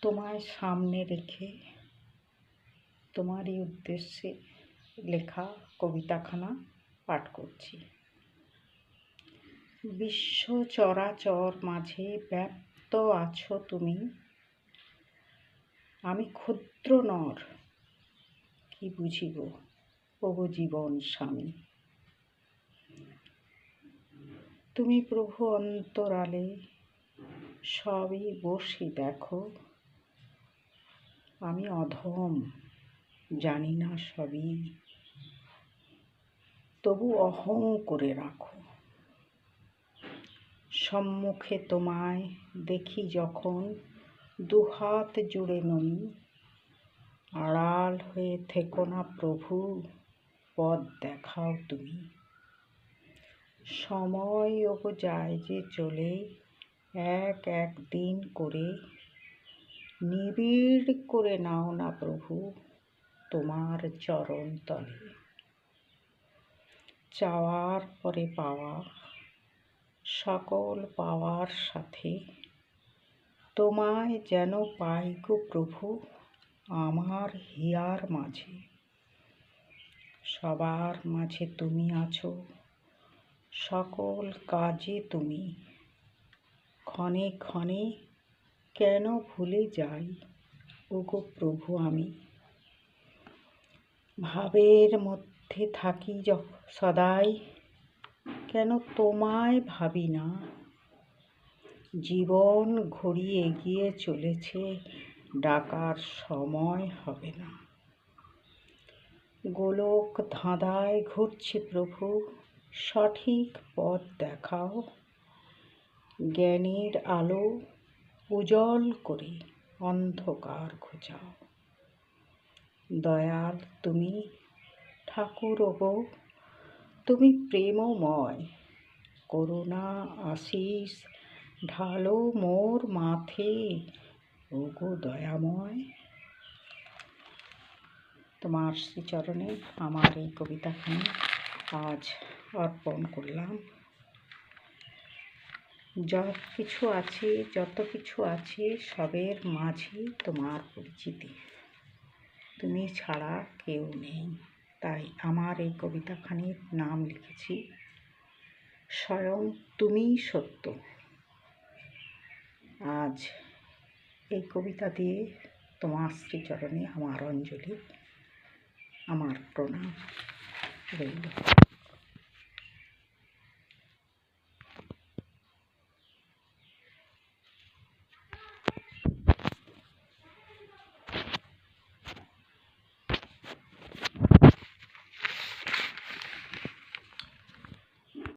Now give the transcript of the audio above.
তোমায় সামনে রেখে তোমারই উদ্দেশ্যে লেখা কবিতাখানা পাঠ করছি। বিশ্ব চরাচর মাঝে ব্যাপ্ত আছো তুমি, আমি ক্ষুদ্র নর কি বুঝিব ওগো জীবন স্বামী। তুমি প্রভু অন্তরালে সবই বসে দেখো, আমি অধম জানি না সবই, তবু অহং করে রাখো। সম্মুখে তোমায় দেখি যখন দুহাত জুড়ে নমি, আড়াল হয়ে থেকো না প্রভু, পথ দেখাও তুমি। সময় ওগো যায় যে চলে এক এক দিন করে, নিবিড় করে নাও না প্রভু তোমার চরণ তলে। চাওয়ার পরে পাওয়া, সকল পাওয়ার সাথে তোমায় যেন পাই গো প্রভু আমার হিয়ার মাঝে। সবার মাঝে তুমি আছো, সকল কাজে তুমি, ক্ষণে ক্ষণে কেন ভুলে যাই ওগো প্রভু আমি। ভাবের মধ্যে থাকি সদাই, কেন তোমায় ভাবি না। জীবন ঘড়ি এগিয়ে চলেছে, ডাকার সময় হবে না। গোলক ধাঁধায় ঘুরছে প্রভু, সঠিক পথ দেখাও। জ্ঞানের আলো উজ্জ্বল করে অন্ধকার ঘোচাও। দয়াল তুমি ঠাকুর ওগো, তুমি প্রেমময়, করুণা আশিস ঢালো মোর মাথে ওগো দয়াময়। তোমার শ্রীচরণে আমার এই কবিতাখানি আজ অর্পণ করলাম। যত কিছু আছে সবের মাঝেই তোমার পরিচিতি, তুমি ছাড়া কেউ নেই। তাই আমার এই কবিতাখানির নাম লিখেছি স্বয়ং তুমিই সত্য। আজ এই কবিতা দিয়ে তোমার শ্রীচরণে আমার অঞ্জলি, আমার প্রণাম রইল।